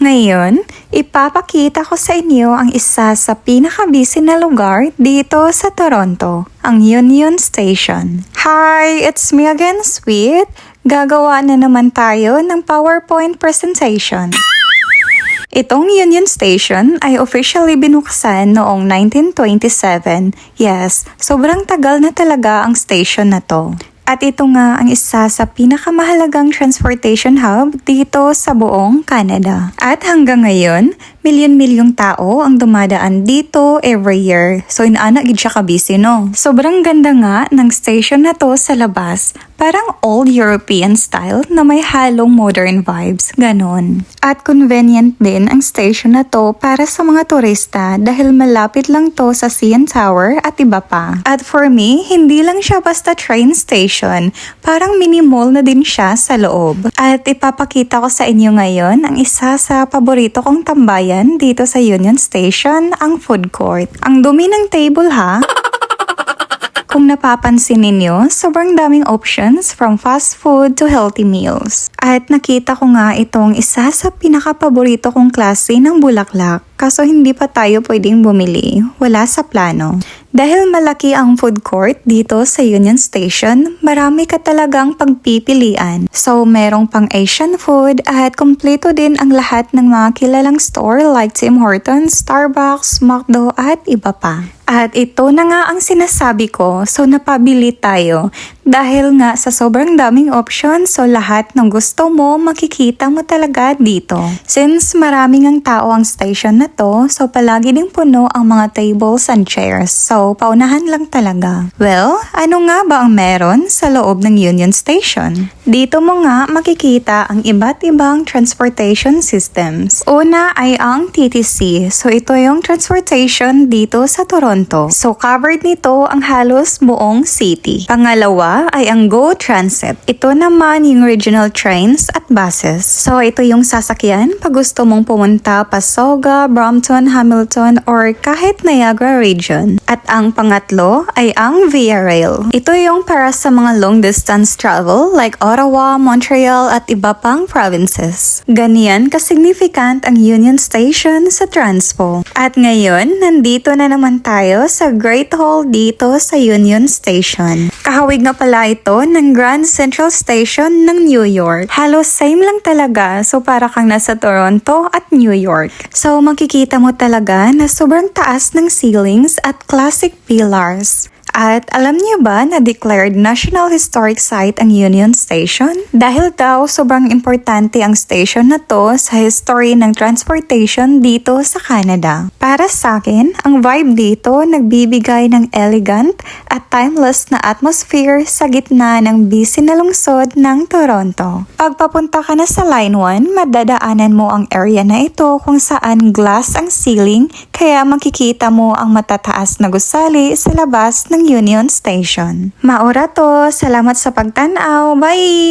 Ngayon, ipapakita ko sa inyo ang isa sa pinaka-busy na lugar dito sa Toronto, ang Union Station. Hi, it's me again, Sweet. Gagawa na naman tayo ng PowerPoint presentation. Itong Union Station ay officially binuksan noong 1927. Yes, sobrang tagal na talaga ang station na to. At ito nga ang isa sa pinakamahalagang transportation hub dito sa buong Canada. At hanggang ngayon, milyon-milyong tao ang dumadaan dito every year. So inaana gid siya ka-busy, no? Sobrang ganda nga ng station na to sa labas. Parang old European style na may halong modern vibes. Ganon. At convenient din ang station na to para sa mga turista dahil malapit lang to sa CN Tower at iba pa. At for me, hindi lang siya basta train station. Parang mini mall na din siya sa loob. At ipapakita ko sa inyo ngayon ang isa sa paborito kong tambayan dito sa Union Station, ang food court. Ang dumi ng table, ha? Kung napapansin ninyo, sobrang daming options from fast food to healthy meals. At nakita ko nga itong isa sa pinaka-paborito kong klase ng bulaklak. Kaso hindi pa tayo pwedeng bumili. Wala sa plano. Dahil malaki ang food court dito sa Union Station, marami ka talagang pagpipilian. So, merong pang Asian food at kompleto din ang lahat ng mga kilalang store like Tim Hortons, Starbucks, McDo at iba pa. At ito na nga ang sinasabi ko, so napabili tayo. Dahil nga sa sobrang daming options, so lahat ng gusto mo, makikita mo talaga dito. Since maraming ang tao ang station na to, so palagi ding puno ang mga tables and chairs. So, paunahan lang talaga. Well, ano nga ba ang meron sa loob ng Union Station? Dito mo nga makikita ang iba't ibang transportation systems. Una ay ang TTC. So, ito yung transportation dito sa Toronto. So, covered nito ang halos buong city. Pangalawa ay ang GO Transit. Ito naman yung regional trains at buses. So, ito yung sasakyan pag gusto mong pumunta pa Sauga, Brampton, Hamilton, or kahit Niagara region. At ang pangatlo ay ang Via Rail. Ito yung para sa mga long distance travel like Ottawa, Montreal at iba pang provinces. Ganyan ka-significant ang Union Station sa transpo. At ngayon, nandito na naman tayo sa Great Hall dito sa Union Station. Kahawig nga pala ito ng Grand Central Station ng New York. Halos same lang talaga, so para kang nasa Toronto at New York. So makikita mo talaga na sobrang taas ng ceilings at classic pillars. At alam niyo ba na declared National Historic Site ang Union Station? Dahil daw sobrang importante ang station na to sa history ng transportation dito sa Canada. Para sa akin, ang vibe dito nagbibigay ng elegant at timeless na atmosphere sa gitna ng busy na lungsod ng Toronto. Pag papunta ka na sa Line 1, madadaanan mo ang area na ito kung saan glass ang ceiling kaya makikita mo ang matataas na gusali sa labas ng Union Station. Maura to, salamat sa pagtanaw, bye!